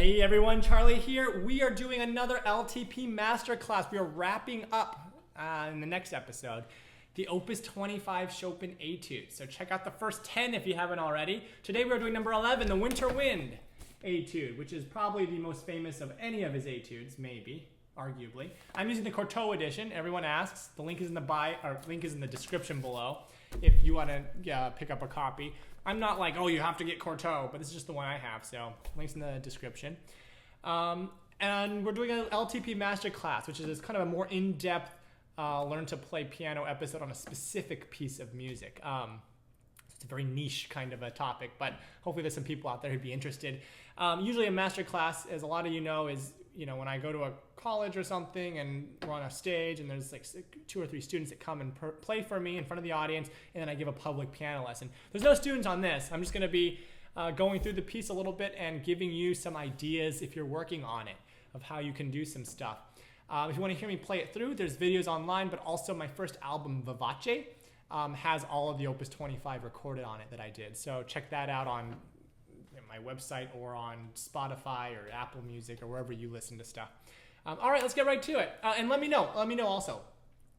Hey everyone, Charlie here. We are doing another LTP Masterclass. We are wrapping up in the next episode the Opus 25 Chopin Etude. So check out the first 10 if you haven't already. Today we're doing number 11, the Winter Wind Etude, which is probably the most famous of any of his etudes, maybe, arguably. I'm using the Cortot edition. Everyone asks. The link is in the link is in the description below if you want to pick up a copy. I'm not like, oh, you have to get Cortot, but this is just the one I have, so links in the description. And we're doing an LTP Masterclass, which is kind of a more in-depth learn to play piano episode on a specific piece of music. It's a very niche kind of a topic, but hopefully there's some people out there who'd be interested. Usually a Masterclass, as a lot of you know, is when I go to a college or something and we're on a stage and there's like 2 or 3 students that come and play for me in front of the audience, and then I give a public piano lesson. There's no students on this. I'm just going to be going through the piece a little bit and giving you some ideas if you're working on it of how you can do some stuff. If you want to hear me play it through, there's videos online, but also my first album, Vivace, has all of the Opus 25 recorded on it that I did. So check that out on my website or on Spotify or Apple Music or wherever you listen to stuff. All right, let's get right to it. And let me know also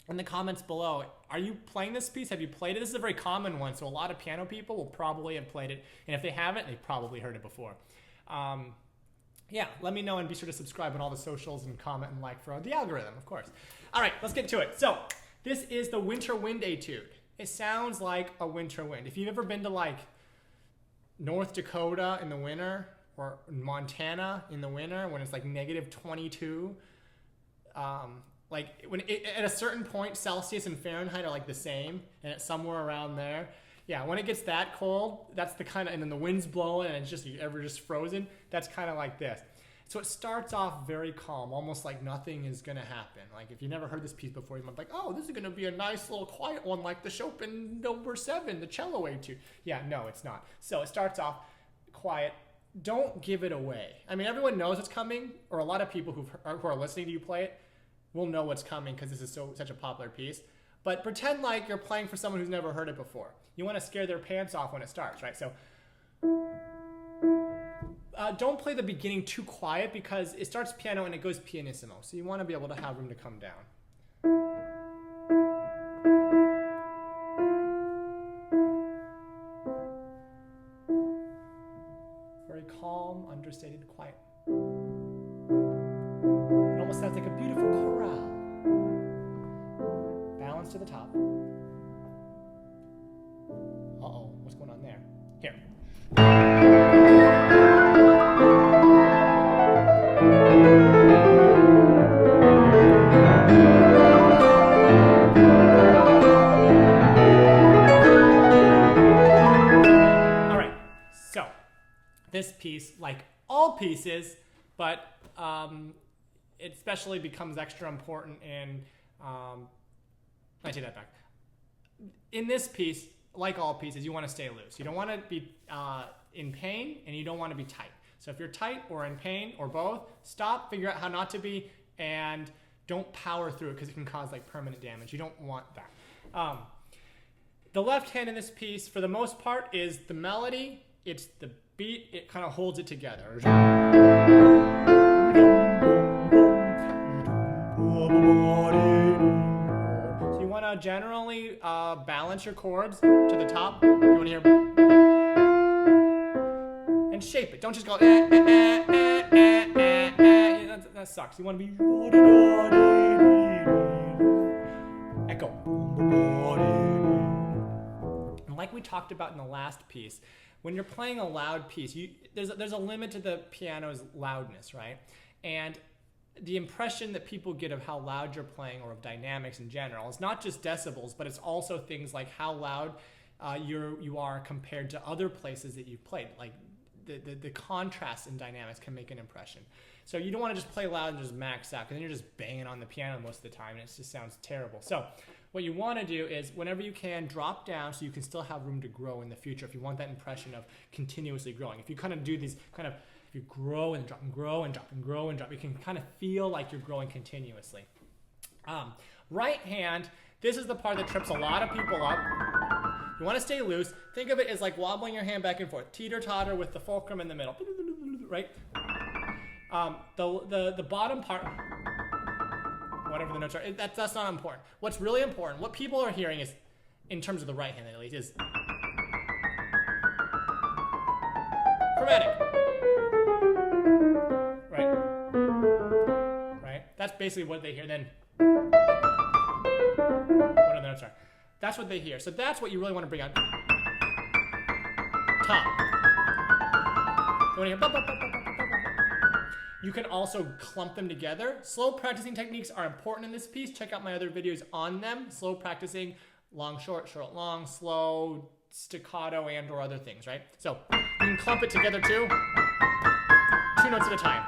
in the comments below, are you playing this piece? Have you played it? This is a very common one, so a lot of piano people will probably have played it. And if they haven't, they've probably heard it before. Yeah, let me know and be sure to subscribe on all the socials and comment and like for the algorithm, of course. All right, let's get to it. So this is the Winter Wind Etude. It sounds like a winter wind. If you've ever been to like North Dakota in the winter or Montana in the winter when it's like -22, like at a certain point Celsius and Fahrenheit are like the same, and it's somewhere around there. Yeah, when it gets that cold, that's the kind of, and then the wind's blowing and it's just frozen, that's kind of like this. So it starts off very calm, almost like nothing is going to happen. Like if you never heard this piece before, you might be like, oh, this is going to be a nice little quiet one like the Chopin number 7, the cello etude. Yeah, no, it's not. So it starts off quiet. Don't give it away. I mean, everyone knows it's coming, or a lot of people who are listening to you play it will know what's coming because this is such a popular piece. But pretend like you're playing for someone who's never heard it before. You want to scare their pants off when it starts, right? So don't play the beginning too quiet because it starts piano and it goes pianissimo. So you want to be able to have room to come down. Very calm, understated, quiet. It almost sounds like a beautiful chorale. Balance to the top. Uh-oh, what's going on there? Here. All right, so this piece, like all pieces, but it especially becomes extra important in, I take that back. In this piece, like all pieces, you want to stay loose. You don't want to be in pain, and you don't want to be tight. So if you're tight or in pain or both, stop, figure out how not to be, and don't power through it because it can cause like permanent damage. You don't want that. The left hand in this piece, for the most part, is the melody. It's the beat. It kind of holds it together. Generally balance your chords to the top. You want to hear and shape it. Don't just go that sucks. You want to be echo. And like we talked about in the last piece, when you're playing a loud piece, there's a limit to the piano's loudness, right? And the impression that people get of how loud you're playing, or of dynamics in general, is not just decibels, but it's also things like how loud you are compared to other places that you've played. Like the contrast in dynamics can make an impression. So you don't want to just play loud and just max out, because then you're just banging on the piano most of the time and it just sounds terrible. So what you want to do is, whenever you can, drop down so you can still have room to grow in the future if you want that impression of continuously growing. If you kind of do these kind of, if you grow and drop and grow and drop and grow and drop, you can kind of feel like you're growing continuously. Right hand, this is the part that trips a lot of people up. You want to stay loose. Think of it as like wobbling your hand back and forth. Teeter-totter with the fulcrum in the middle. Right? The bottom part, whatever the notes are, that's not important. What's really important, what people are hearing is, in terms of the right hand at least, is chromatic. Right? That's basically what they hear. Then, whatever the notes are. That's what they hear. So that's what you really want to bring out. Top. You want to hear. You can also clump them together. Slow practicing techniques are important in this piece. Check out my other videos on them. Slow practicing, long, short, short, long, slow, staccato, and or other things, right? So you can clump it together too. 2 notes at a time.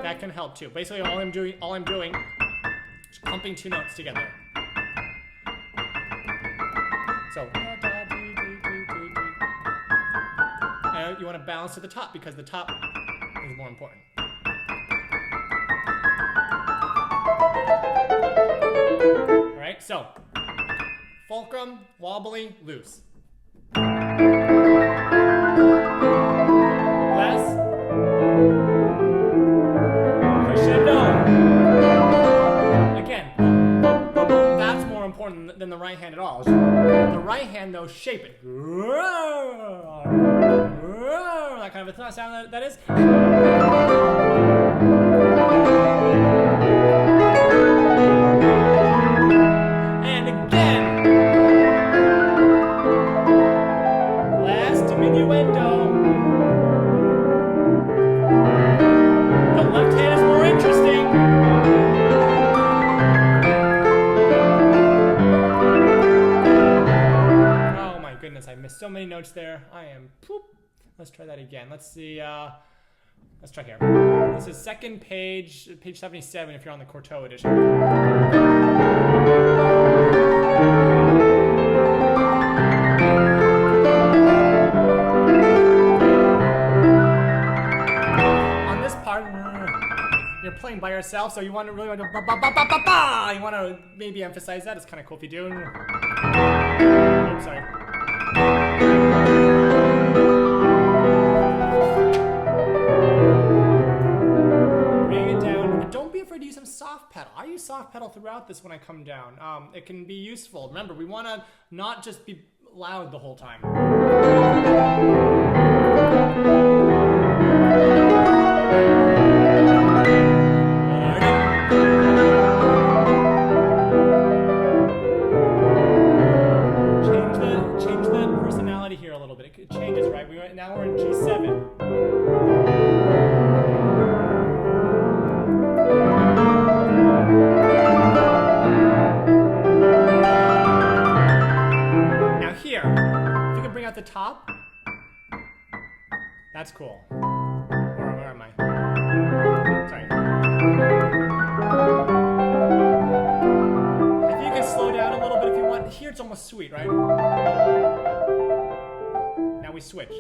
That can help too. Basically, all I'm doing is clumping 2 notes together. So, and you want to balance to the top because the top is more important. All right, so fulcrum, wobbly, loose. Less. Crescendo. Again, that's more important than the right hand at all. The right hand, though, shape it. That kind of a sound that is. And again. Last diminuendo. The left hand is more interesting. Oh my goodness, I missed so many notes there. I am poop. Let's try that again. Let's see. Let's try here. This is second page, page 77 if you're on the Cortot edition. On this part, you're playing by yourself, so you want to really want to ba ba ba ba ba ba. You want to maybe emphasize that. It's kind of cool if you do. Oops, sorry. To use some soft pedal. I use soft pedal throughout this when I come down. It can be useful. Remember, we want to not just be loud the whole time. Change the personality here a little bit. It changes, right? Now we're in G7. At the top, that's cool. Where am I? Sorry. I think you can slow down a little bit if you want. Here it's almost sweet, right? Now we switch.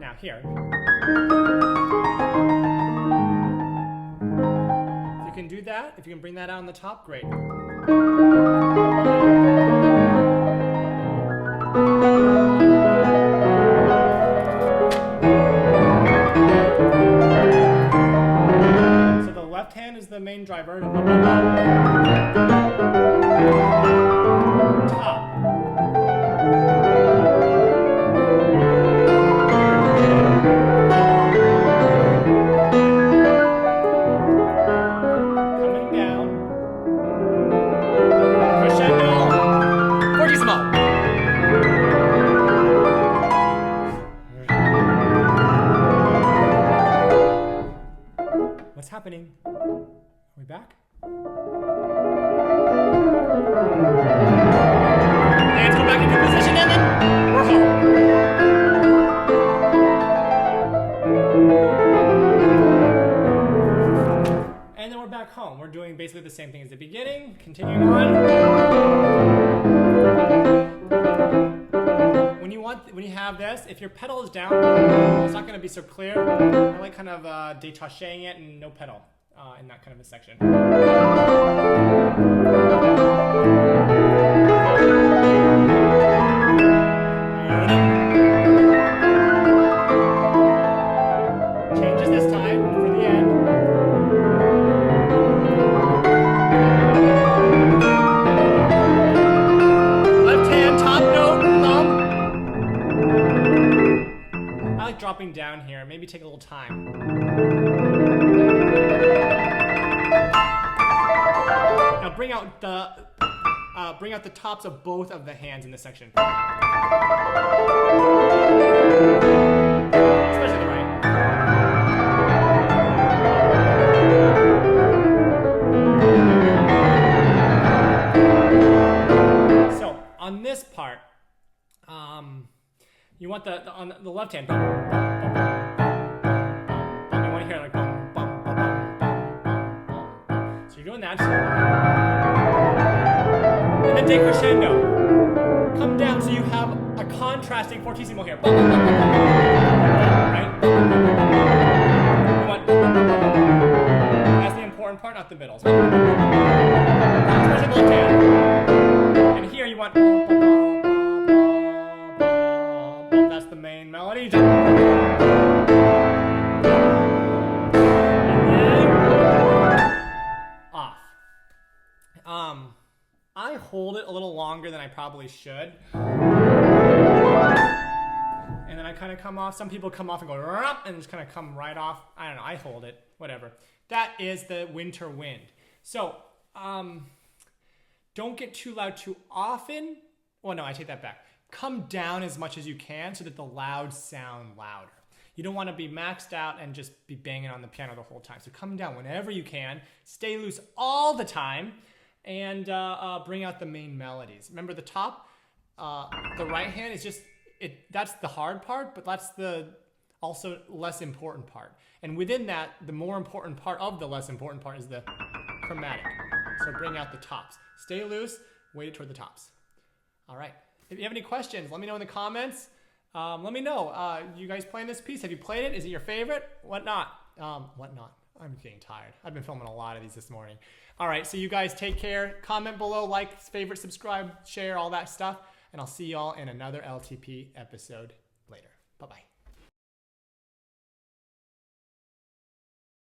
Now here. Do that. If you can bring that out on the top, great. So the left hand is the main driver. Top. Happening. Are we back? Hands go back into position and then we're home. And then we're back home. We're doing basically the same thing as the beginning. Continuing on. When you have this. If your pedal is down, it's not going to be so clear. I like kind of detaching it and no pedal in that kind of a section. Changes this time for the end. Left hand, top note, thumb. I like dropping down here. Maybe take a little time. Now bring out the tops of both of the hands in this section. Especially the right. So on this part, you want on the left hand. You want to hear like bum, bum, bum, bum, bum, bum, bum. So you're doing that. And then decrescendo. Come down so you have a contrasting fortissimo here. Bum, bum, bum, bum, bum, bum, right? You want that's the important part, not the middle. Especially the left hand. And here you want that's the main melody. And then off. I hold it a little longer than I probably should. And then I kind of come off. Some people come off and go and just kind of come right off. I don't know. I hold it. Whatever. That is the winter wind. So don't get too loud too often. Well, no, I take that back. Come down as much as you can so that the louds sound louder. You don't want to be maxed out and just be banging on the piano the whole time. So come down whenever you can. Stay loose all the time. And bring out the main melodies. Remember the top, the right hand is just, that's the hard part, but that's the also less important part. And within that, the more important part of the less important part is the chromatic. So bring out the tops. Stay loose, weight it toward the tops. All right. If you have any questions, let me know in the comments. Let me know. You guys playing this piece? Have you played it? Is it your favorite? What not? I'm getting tired. I've been filming a lot of these this morning. All right, so you guys take care. Comment below, like, favorite, subscribe, share, all that stuff. And I'll see y'all in another LTP episode later. Bye-bye.